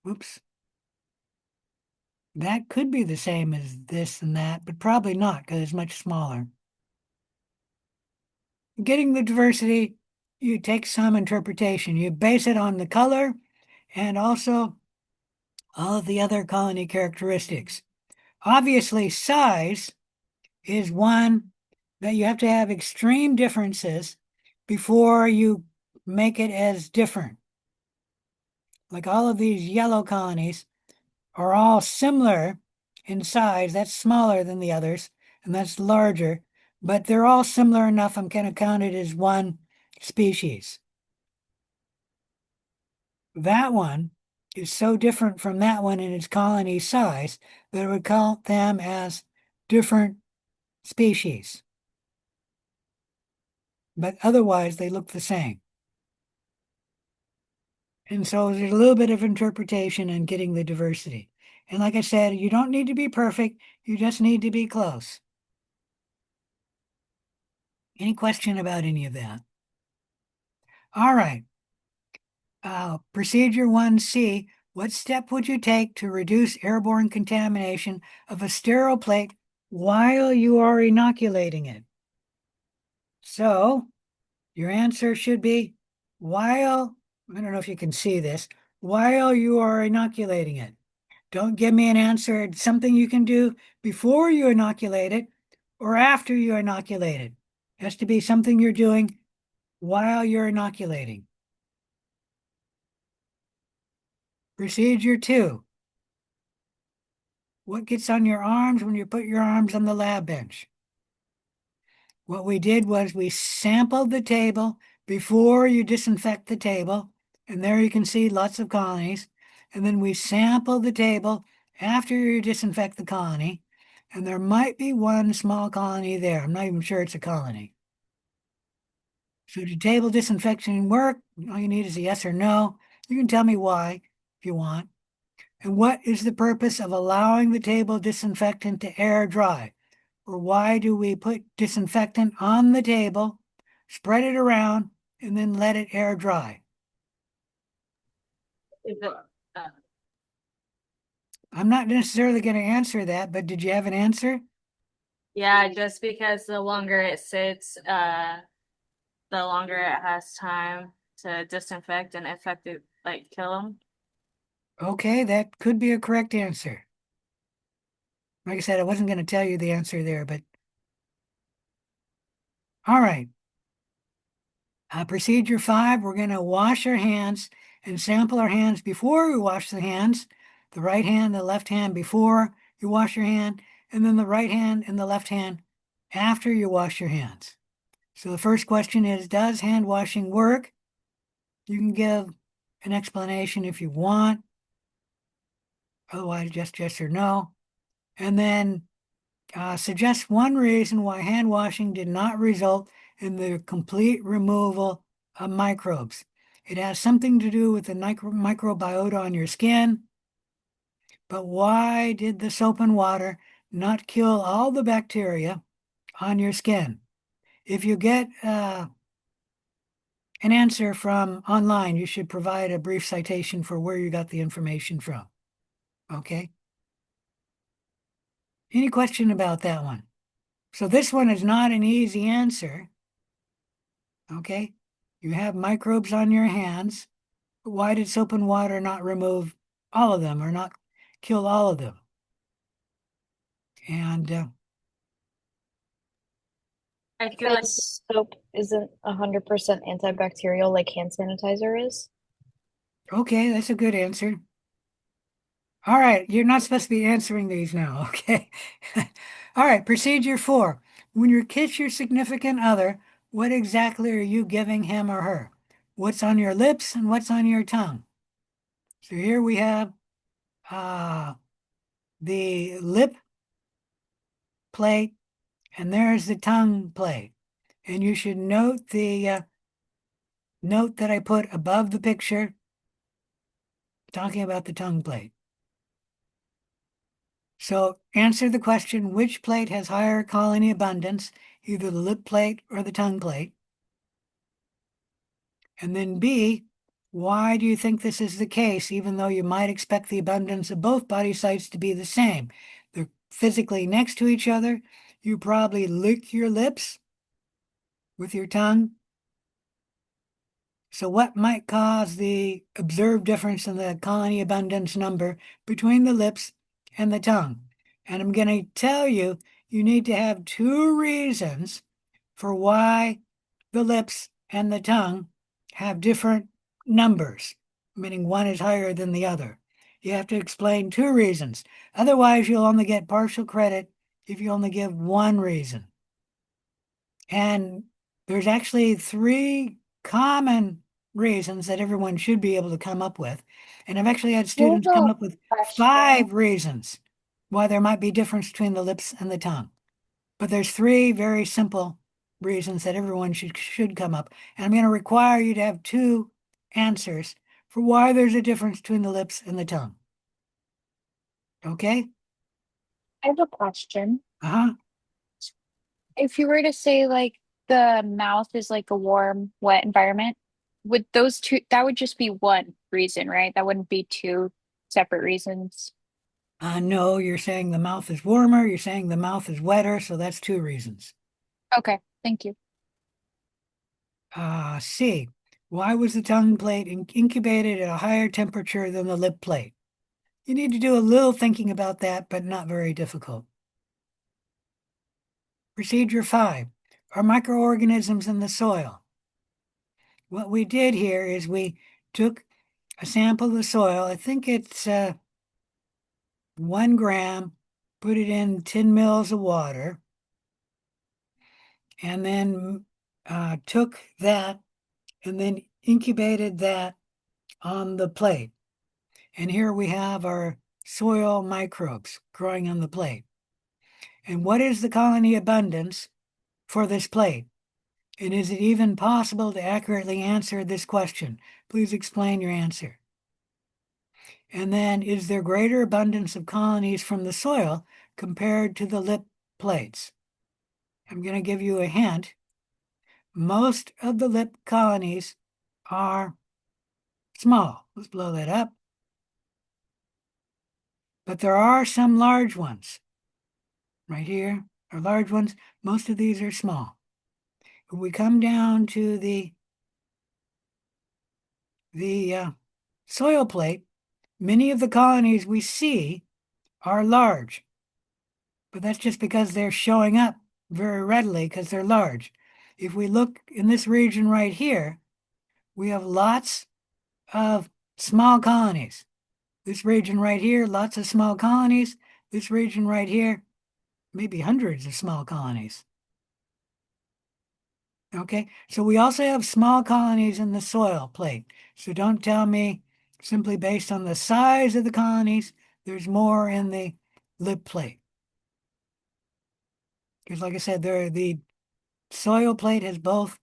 Whoops. That could be the same as this and that, but probably not because it's much smaller. Getting the diversity, you take some interpretation. You base it on the color and also all of the other colony characteristics. Obviously, size is one that you have to have extreme differences before you make it as different. Like all of these yellow colonies are all similar in size. That's smaller than the others, and that's larger, but they're all similar enough. I'm going to count it as one species. That one is so different from that one in its colony size that it would count them as different species. But otherwise, they look the same. And so there's a little bit of interpretation in getting the diversity. And like I said, you don't need to be perfect. You just need to be close. Any question about any of that? All right. Procedure 1C, what step would you take to reduce airborne contamination of a sterile plate while you are inoculating it? So your answer should be while, I don't know if you can see this, while you are inoculating it. Don't give me an answer. It's something you can do before you inoculate it or after you inoculate it. It has to be something you're doing while you're inoculating. Procedure 2. What gets on your arms when you put your arms on the lab bench? What we did was we sampled the table before you disinfect the table, and there you can see lots of colonies. And then we sample the table after you disinfect the colony, and there might be one small colony there. I'm not even sure it's a colony. So did table disinfection work? All you need is a yes or no. You can tell me why if you want. And what is the purpose of allowing the table disinfectant to air dry? Or why do we put disinfectant on the table, spread it around, and then let it air dry? Is it, I'm not necessarily going to answer that, but did you have an answer? yeah, just because the longer it sits, the longer it has time to disinfect and effective, like kill them. Okay, that could be a correct answer. Like I said, I wasn't going to tell you the answer there, but all right. Procedure 5, we're going to wash our hands and sample our hands before we wash the hands. The right hand, the left hand before you wash your hand, and then the right hand and the left hand after you wash your hands. So the first question is, does hand washing work? You can give an explanation if you want. Otherwise, just yes or no. And then suggest one reason why hand washing did not result in the complete removal of microbes. It has something to do with the microbiota on your skin. But why did the soap and water not kill all the bacteria on your skin? If you get an answer from online, you should provide a brief citation for where you got the information from. Okay? Any question about that one? So this one is not an easy answer. Okay? You have microbes on your hands. Why did soap and water not remove all of them or not kill all of them? And I feel like Because soap isn't 100% antibacterial like hand sanitizer is. okay, that's a good answer. All right, you're not supposed to be answering these now, okay? All right, procedure 4. When you kiss your significant other, what exactly are you giving him or her? What's on your lips and what's on your tongue? So here we have the lip plate, and there's the tongue plate. And you should note the note that I put above the picture talking about the tongue plate. So answer the question, which plate has higher colony abundance, either the lip plate or the tongue plate? And then B, why do you think this is the case, even though you might expect the abundance of both body sites to be the same? They're physically next to each other. You probably lick your lips with your tongue. So what might cause the observed difference in the colony abundance number between the lips and the tongue? And I'm going to tell you, you need to have 2 reasons for why the lips and the tongue have different numbers, meaning one is higher than the other. You have to explain 2 reasons. Otherwise, you'll only get partial credit if you only give 1 reason. And there's actually 3 common reasons that everyone should be able to come up with. And I've actually had students Hold come on. up with Question. 5 reasons why there might be difference between the lips and the tongue. But there's 3 very simple reasons that everyone should come up. And I'm going to require you to have 2 answers for why there's a difference between the lips and the tongue. Okay? I have a question. Uh-huh. If you were to say like the mouth is like a warm, wet environment, would those two, that would just be one reason, right? That wouldn't be two separate reasons. No, you're saying the mouth is warmer, you're saying the mouth is wetter, so that's 2 reasons. Okay, thank you. C. Why was the tongue plate incubated at a higher temperature than the lip plate? You need to do a little thinking about that, but not very difficult. Procedure 5. Are microorganisms in the soil? What we did here is we took a sample of the soil. I think it's 1 gram, put it in 10 mils of water, and then took that and then incubated that on the plate. And here we have our soil microbes growing on the plate. And what is the colony abundance for this plate? And is it even possible to accurately answer this question? Please explain your answer. And then, is there greater abundance of colonies from the soil compared to the lip plates? I'm going to give you a hint. Most of the lip colonies are small. Let's blow that up. But there are some large ones. Right here are large ones. Most of these are small. When we come down to the soil plate, many of the colonies we see are large. But that's just because they're showing up very readily because they're large. If we look in this region right here, we have lots of small colonies. This region right here, lots of small colonies. This region right here, maybe hundreds of small colonies. Okay, so we also have small colonies in the soil plate. So don't tell me simply based on the size of the colonies, there's more in the lip plate. Because like I said, the soil plate has both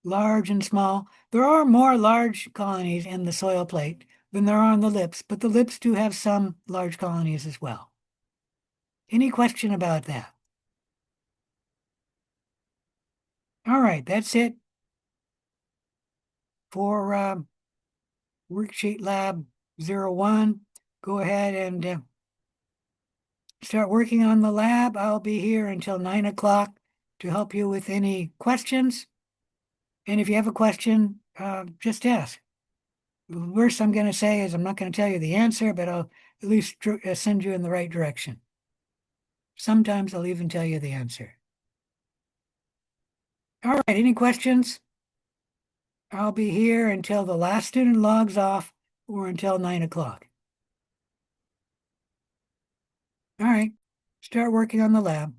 large and small. There are more large colonies in the soil plate than there are on the lips, but the lips do have some large colonies as well. Any question about that? All right, that's it for Worksheet Lab 01. Go ahead and start working on the lab. I'll be here until 9 o'clock to help you with any questions. And if you have a question, just ask. The worst I'm going to say is I'm not going to tell you the answer, but I'll at least send you in the right direction. Sometimes I'll even tell you the answer. All right, any questions? I'll be here until the last student logs off or until 9 o'clock. All right, start working on the lab.